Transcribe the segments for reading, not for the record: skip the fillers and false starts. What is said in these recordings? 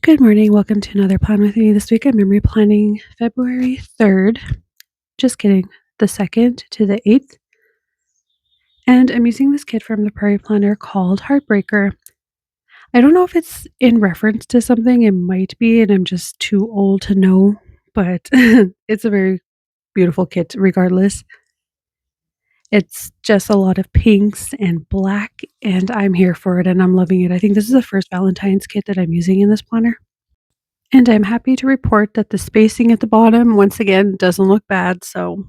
Good morning. Welcome to another plan with me. This week I'm memory planning February 3rd. Just kidding. The 2nd to the 8th. And I'm using this kit from the Prairie planner called Heartbreaker. I don't know if it's in reference to something. It might be, and I'm just too old to know, but it's a very beautiful kit regardless. It's just a lot of pinks and black, and I'm here for it and I'm loving it. I think this is the first Valentine's kit that I'm using in this planner. And I'm happy to report that the spacing at the bottom, once again, doesn't look bad, so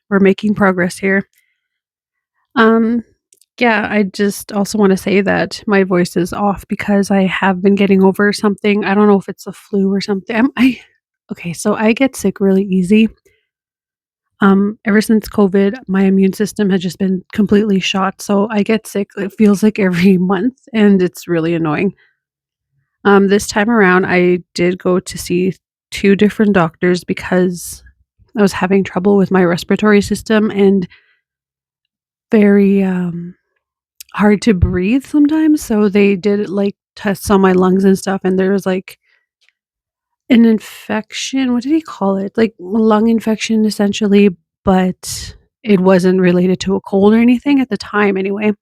we're making progress here. Um, yeah, I just also wanna say that my voice is off because I have been getting over something. I don't know if it's a flu or something. Okay, so I get sick really easy. Ever since COVID, my immune system has just been completely shot, so I get sick, it feels like every month, and it's really annoying. This time around, I did go to see 2 different doctors because I was having trouble with my respiratory system and very, hard to breathe sometimes, so they did, like, tests on my lungs and stuff, and there was, like, an infection. What did he call it? Like, lung infection, essentially, but it wasn't related to a cold or anything at the time anyway,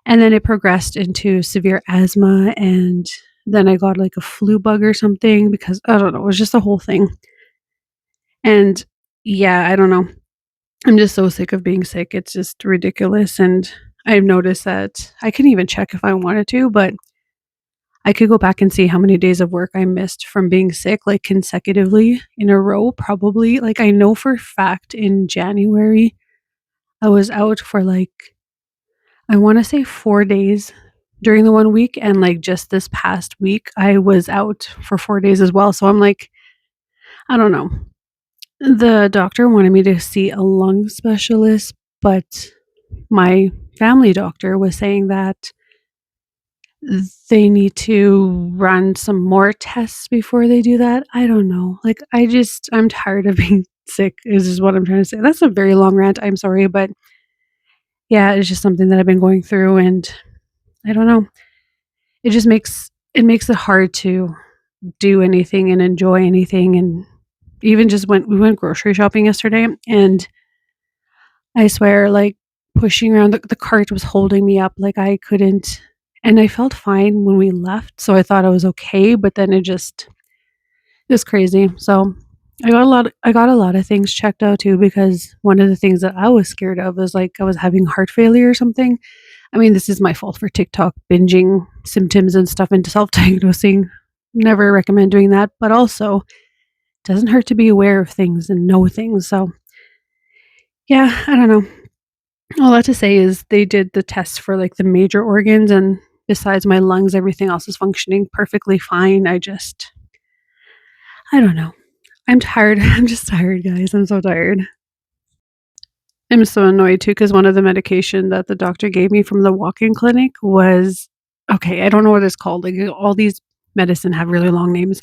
and then it progressed into severe asthma, and then I got, like, a flu bug or something because I don't know, it was just a whole thing, and yeah, I don't know. I'm just so sick of being sick, it's just ridiculous, and I've noticed that I can even check if I wanted to, but I could go back and see how many days of work I missed from being sick, like, consecutively in a row, probably, like, I know for a fact in January, I was out for, like, I wanna say 4 days during the 1 week, and, like, just this past week, I was out for 4 days as well, so I'm like, I don't know. The doctor wanted me to see a lung specialist, but my family doctor was saying that they need to run some more tests before they do that. I don't know. Like, I'm tired of being sick is just what I'm trying to say. That's a very long rant, I'm sorry, but yeah, it's just something that I've been going through, and I don't know. It makes it hard to do anything and enjoy anything, and even just we went grocery shopping yesterday, and I swear, like, pushing around the cart was holding me up, like, I couldn't, and I felt fine when we left, so I thought I was okay, but then it was crazy. So, I got a lot of things checked out too because one of the things that I was scared of was, like, I was having heart failure or something. I mean, this is my fault for TikTok binging symptoms and stuff into self-diagnosing. Never recommend doing that, but also, doesn't hurt to be aware of things and know things, so, yeah, I don't know. All that to say is they did the tests for, like, the major organs, and besides my lungs, everything else is functioning perfectly fine. I don't know. I'm tired. I'm just tired, guys. I'm so tired. I'm so annoyed too because one of the medication that the doctor gave me from the walk-in clinic was okay, I don't know what it's called, like, all these medicine have really long names,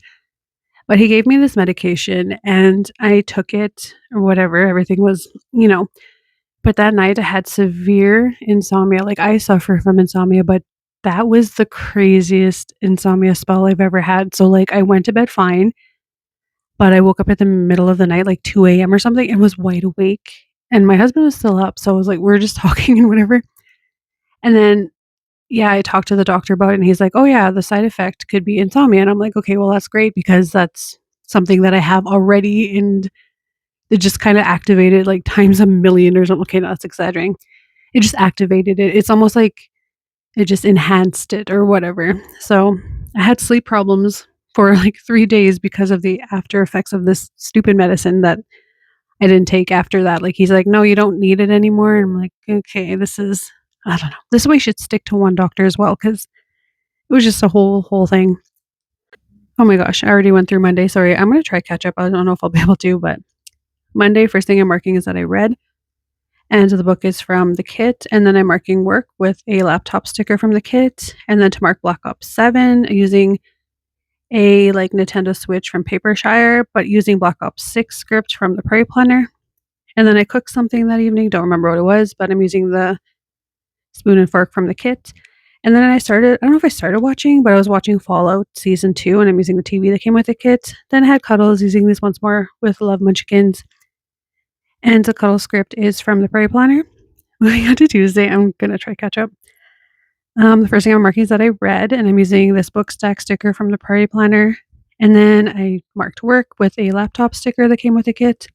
but he gave me this medication, and I took it or whatever, everything was, but that night I had severe insomnia, like, I suffer from insomnia, but that was the craziest insomnia spell I've ever had, so, like, I went to bed fine, but I woke up at the middle of the night, like 2 AM or something, and was wide awake, and my husband was still up, so I was like, we're just talking and whatever, and then, yeah, I talked to the doctor about it, and he's like, "Oh, yeah, the side effect could be insomnia," and I'm like, "Okay, well, that's great because that's something that I have already, and it just kinda activated, like, times a million or something." Okay, no, that's exaggerating. It just activated it. It's almost like it just enhanced it or whatever. So, I had sleep problems for, like, 3 days because of the after effects of this stupid medicine that I didn't take after that. Like, he's like, "No, you don't need it anymore." And I'm like, "Okay, this is I don't know. This is why you should stick to one doctor as well because it was just a whole thing." Oh my gosh, I already went through Monday. Sorry, I'm gonna try catch up. I don't know if I'll be able to, but Monday, first thing I'm marking is that I read, and the book is from the kit, and then I'm marking work with a laptop sticker from the kit, and then to mark Black Ops 7 using a, like, Nintendo Switch from Papershire, but using Black Ops 6 script from the Prairie Planner, and then I cooked something that evening, don't remember what it was, but I'm using the spoon and fork from the kit, And then I don't know if I started watching, but I was watching Fallout Season 2, and I'm using the TV that came with the kit. Then I had Cuddles using this once more with Love Munchkins, and the Cuddle script is from the Prairie Planner. Moving on to Tuesday, I'm gonna try catch up. The first thing I'm marking is that I read, and I'm using this book stack sticker from the Prairie Planner. And then I marked work with a laptop sticker that came with the kit.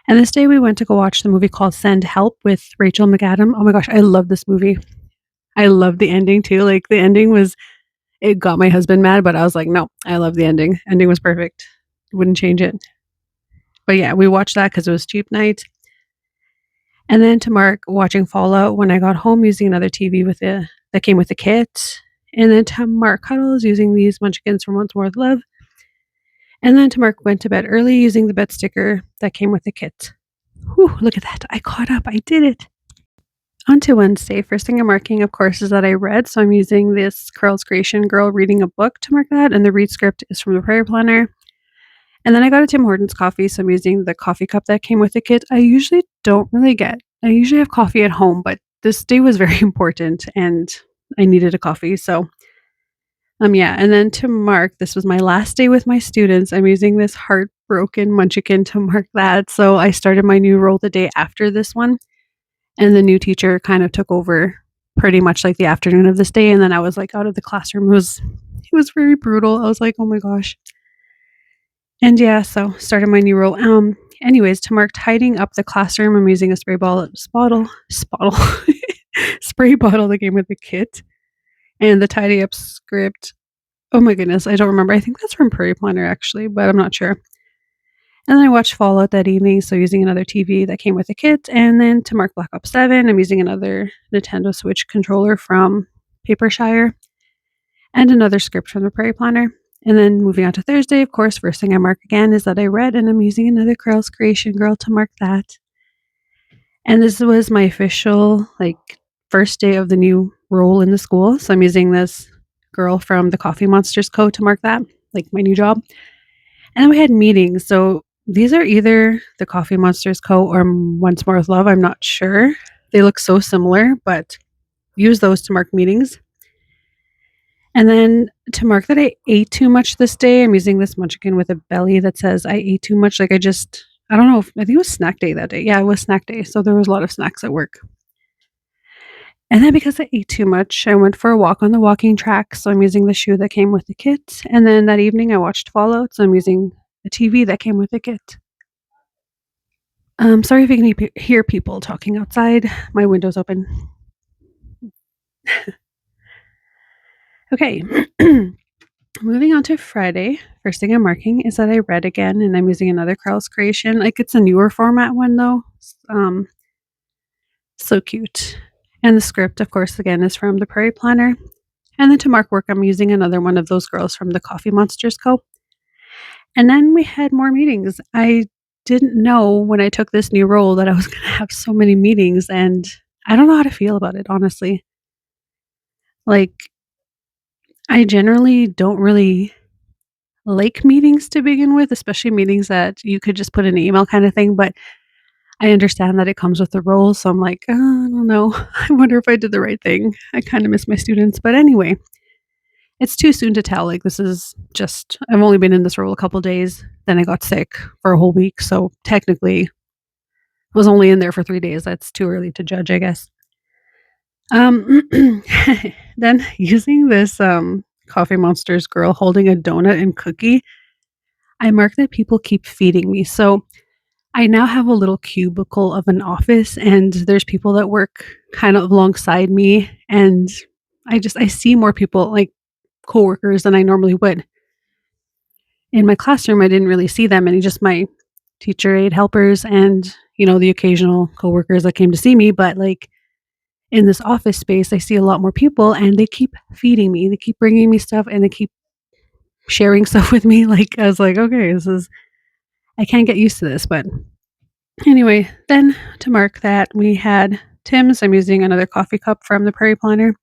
And this day we went to go watch the movie called Send Help with Rachel McAdam. Oh my gosh, I love this movie. I love the ending too. Like the ending was, it got my husband mad, but I was like, no, I love the ending. Ending was perfect. Wouldn't change it. But yeah, we watched that because it was cheap night. And then to mark watching Fallout when I got home using another TV that came with the kit. And then to mark Cuddles using these Munchkins from Once More with Love. And then to mark went to bed early using the bed sticker that came with the kit. Whew, look at that. I caught up. I did it. On to Wednesday. First thing I'm marking, of course, is that I read. So I'm using this Curls Creation Girl reading a book to mark that. And the read script is from the Prairie Planner. And then I got a Tim Hortons coffee. So I'm using the coffee cup that came with the kit. I usually have coffee at home, but this day was very important and I needed a coffee. So yeah, and then to mark, this was my last day with my students. I'm using this heartbroken munchkin to mark that. So I started my new role the day after this one, and the new teacher kind of took over pretty much like the afternoon of this day, and then I was like out of the classroom. It was very brutal. I was like, oh my gosh. And yeah, so started my new role. Anyways, to mark tidying up the classroom, I'm using a spray bottle, spray bottle that came with the kit, and the tidy up script. Oh my goodness, I don't remember. I think that's from Prairie Planner actually, but I'm not sure. And then I watched Fallout that evening, so using another TV that came with the kit. And then to mark Black Ops 7, I'm using another Nintendo Switch controller from Papershire and another script from the Prairie Planner. And then moving on to Thursday, of course, first thing I mark again is that I read, and I'm using another Curls Creation Girl to mark that. And this was my official, first day of the new role in the school. So I'm using this girl from the Coffee Monsters Co. to mark that, like my new job. And then we had meetings. So these are either the Coffee Monsters Co. or Once More with Love. I'm not sure. They look so similar, but use those to mark meetings. And then to mark that I ate too much this day, I'm using this munchkin with a belly that says I ate too much. I don't know. I think it was snack day that day. Yeah, it was snack day. So there was a lot of snacks at work. And then because I ate too much, I went for a walk on the walking track. So I'm using the shoe that came with the kit. And then that evening I watched Fallout. So I'm using the TV that came with the kit. Sorry if you can hear people talking outside. My window's open. Okay. Moving on to Friday. First thing I'm marking is that I read again, and I'm using another Curls creation. Like, it's a newer format one though. So cute. And the script, of course, again, is from the Prairie Planner. And then to mark work, I'm using another one of those girls from the Coffee Monsters Co. And then we had more meetings. I didn't know when I took this new role that I was going to have so many meetings, and I don't know how to feel about it, honestly. Like, I generally don't really like meetings to begin with, especially meetings that you could just put in an email kind of thing, but I understand that it comes with the role, so I'm like, "Oh, I don't know. I wonder if I did the right thing." I kinda miss my students, but anyway, it's too soon to tell. Like, I've only been in this role a couple days, then I got sick for a whole week, so technically, I was only in there for 3 days. That's too early to judge, I guess. Um, then using this, Coffee Monsters girl holding a donut and cookie, I mark that people keep feeding me. So, I now have a little cubicle of an office, and there's people that work kind of alongside me, and I see more people, like coworkers, than I normally would. In my classroom, I didn't really see that many, just my teacher aide helpers and, the occasional coworkers that came to see me, but, like, in this office space, I see a lot more people, and they keep feeding me. They keep bringing me stuff, and they keep sharing stuff with me. Like, I was like, "Okay, I can't get used to this," but anyway, then to mark that, we had Tim's. I'm using another coffee cup from the Prairie Planner.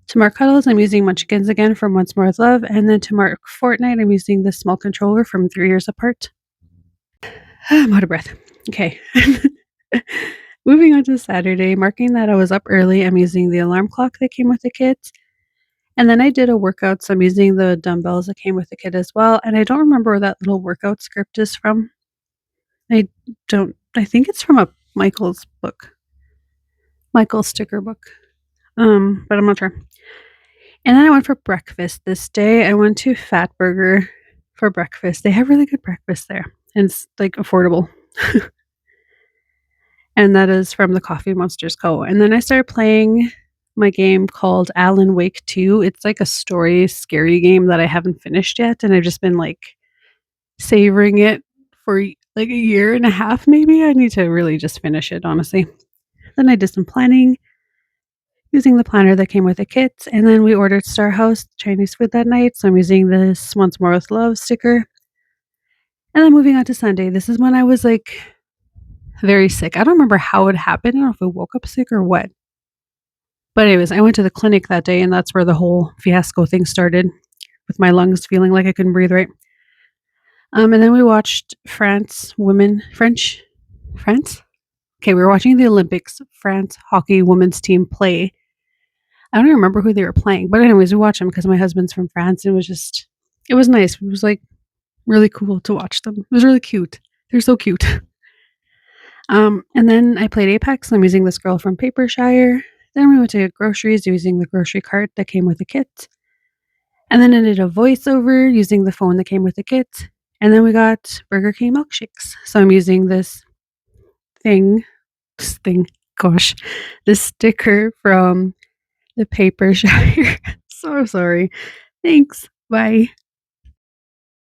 To mark Cuddles, I'm using Munchkins again from Once More with Love. And then to mark Fortnite, I'm using this small controller from 3 Years Apart. I'm out of breath. Okay. Moving on to Saturday, marking that I was up early, I'm using the alarm clock that came with the kit, and then I did a workout, so I'm using the dumbbells that came with the kit as well, and I don't remember where that little workout script is from. I think it's from a Michael's book, Michael's sticker book, but I'm not sure. And then I went for breakfast this day. I went to Fat Burger for breakfast. They have really good breakfast there, and it's, like, affordable. And that is from the Coffee Monsters Co. And then I started playing my game called Alan Wake 2. It's like a story scary game that I haven't finished yet, and I've just been, like, savoring it for, like, a year and a half maybe. I need to really just finish it, honestly. Then I did some planning using the planner that came with the kit, and then we ordered Star House Chinese food that night, so I'm using this Once More with Love sticker. And then moving on to Sunday, this is when I was, like, very sick. I don't remember how it happened. I don't know if I woke up sick or what. But anyways, I went to the clinic that day, and that's where the whole fiasco thing started with my lungs feeling like I couldn't breathe right. And then we watched France? Okay, we were watching the Olympics, France hockey women's team play. I don't even remember who they were playing, but anyways, we watched them because my husband's from France, and it was nice. It was, like, really cool to watch them. It was really cute. They're so cute. And then I played Apex. I'm using this girl from Papershire. Then we went to get groceries using the grocery cart that came with the kit. And then I did a voiceover using the phone that came with the kit. And then we got Burger King milkshakes. So I'm using thing, this thing, gosh, this sticker from the Papershire. So sorry. Thanks. Bye.